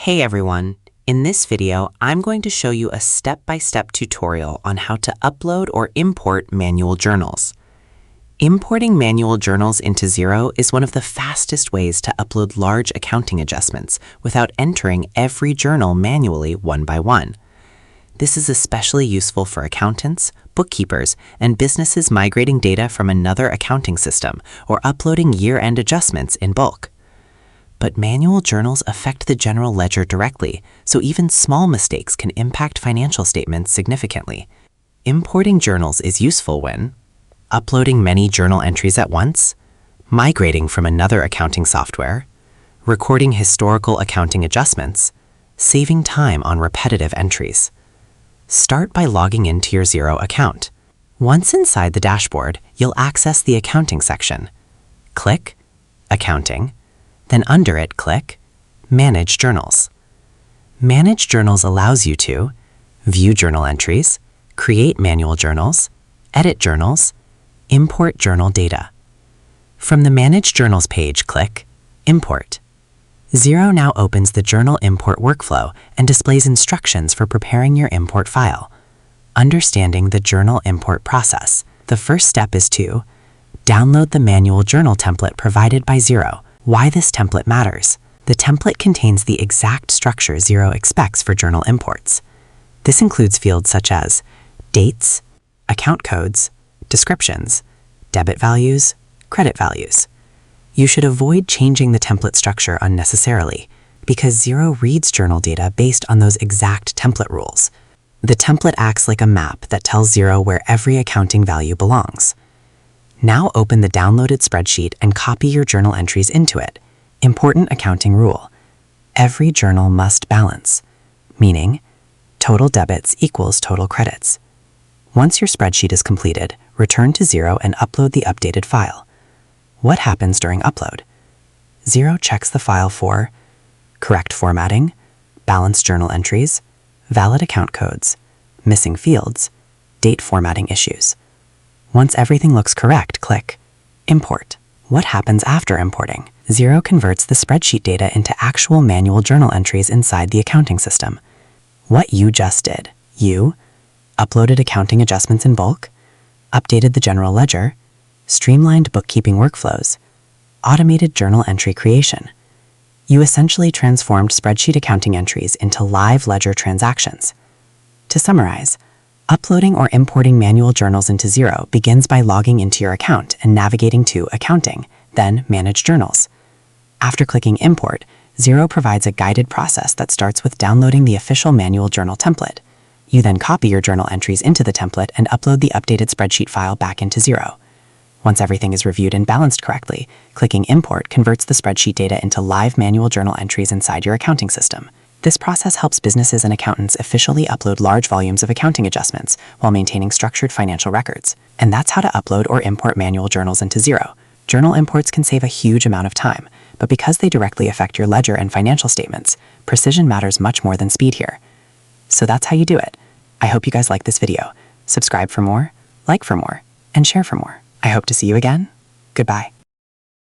Hey everyone! In this video, I'm going to show you a step-by-step tutorial on how to upload or import manual journals. Importing manual journals into Xero is one of the fastest ways to upload large accounting adjustments without entering every journal manually one by one. This is especially useful for accountants, bookkeepers, and businesses migrating data from another accounting system or uploading year-end adjustments in bulk. But manual journals affect the general ledger directly, so even small mistakes can impact financial statements significantly. Importing journals is useful when uploading many journal entries at once, migrating from another accounting software, recording historical accounting adjustments, saving time on repetitive entries. Start by logging into your Xero account. Once inside the dashboard, you'll access the Accounting section. Click Accounting. Then under it, click Manage Journals. Manage Journals allows you to view journal entries, create manual journals, edit journals, import journal data. From the Manage Journals page, click Import. Xero now opens the journal import workflow and displays instructions for preparing your import file. Understanding the journal import process, the first step is to download the manual journal template provided by Xero. Why this template matters. The template contains the exact structure Xero expects for journal imports. This includes fields such as dates, account codes, descriptions, debit values, credit values. You should avoid changing the template structure unnecessarily because Xero reads journal data based on those exact template rules. The template acts like a map that tells Xero where every accounting value belongs. Now open the downloaded spreadsheet and copy your journal entries into it. Important accounting rule. Every journal must balance, meaning total debits equals total credits. Once your spreadsheet is completed, return to Xero and upload the updated file. What happens during upload? Xero checks the file for correct formatting, balanced journal entries, valid account codes, missing fields, date formatting issues. Once everything looks correct, click Import. What happens after importing? Xero converts the spreadsheet data into actual manual journal entries inside the accounting system. What you just did. You uploaded accounting adjustments in bulk, updated the general ledger, streamlined bookkeeping workflows, automated journal entry creation. You essentially transformed spreadsheet accounting entries into live ledger transactions. To summarize, uploading or importing manual journals into Xero begins by logging into your account and navigating to Accounting, then Manage Journals. After clicking Import, Xero provides a guided process that starts with downloading the official manual journal template. You then copy your journal entries into the template and upload the updated spreadsheet file back into Xero. Once everything is reviewed and balanced correctly, clicking Import converts the spreadsheet data into live manual journal entries inside your accounting system. This process helps businesses and accountants efficiently upload large volumes of accounting adjustments while maintaining structured financial records. And that's how to upload or import manual journals into Xero. Journal imports can save a huge amount of time, but because they directly affect your ledger and financial statements, precision matters much more than speed here. So that's how you do it. I hope you guys like this video. Subscribe for more, like for more, and share for more. I hope to see you again. Goodbye.